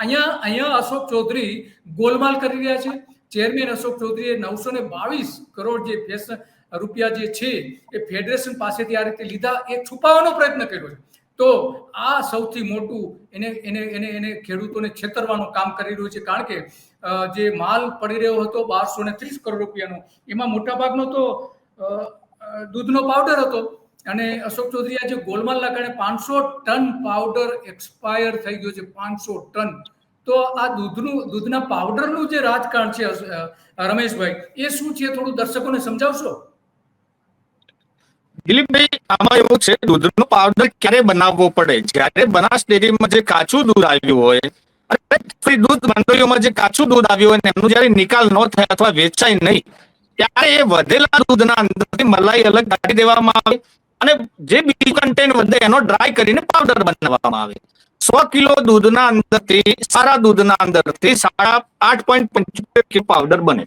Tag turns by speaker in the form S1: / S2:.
S1: અહીંયા અશોક ચૌધરી ગોલમાલ કરી રહ્યા છે. ચેરમેન અશોક ચૌધરીએ 922 કરોડ જે રૂપિયા જે છે એ ફેડરેશન પાસેથી આ રીતે લીધા, એ છુપાવવાનો પ્રયત્ન કર્યો છે. તો આ સૌથી મોટું એને ખેડૂતોને છેતરવાનું કામ કરી રહ્યું છે. કારણ કે જે માલ પડી રહ્યો હતો 1230 કરોડ રૂપિયાનો, એમાં મોટાભાગનો તો દૂધનો પાવડર હતો. અને અશોક ચૌધરી આજે ગોલમાલના કારણે 500 ટન પાવડર એક્સપાયર થઈ ગયો છે. 500 ટન. તો આ દૂધના પાવડરનું જે રાજકારણ છે રમેશભાઈ, એ શું છે, થોડું દર્શકોને સમજાવશો?
S2: દિલીપભાઈ, આમાં એવું છે, દૂધનો પાવડર ક્યારે બનાવવો પડે? જ્યારે બનાસ ડેરીમાં જે કાચું દૂધ આવ્યું હોય, દૂધ મંડળીઓમાં જે કાચું દૂધ આવ્યું હોય, એમનો જયારે નિકાલ ન થાય અથવા વેચાય નહીં, ત્યારે એ વધેલા દૂધના અંદરથી મલાઈ અલગ કાઢી દેવામાં આવે અને જે બીજું કન્ટેન્ટ વધે એનો ડ્રાય કરીને પાવડર બનાવવામાં આવે. 100 કિલો દૂધના અંદરથી, સારા દૂધના અંદરથી 8.75 કિલો પાવડર બને.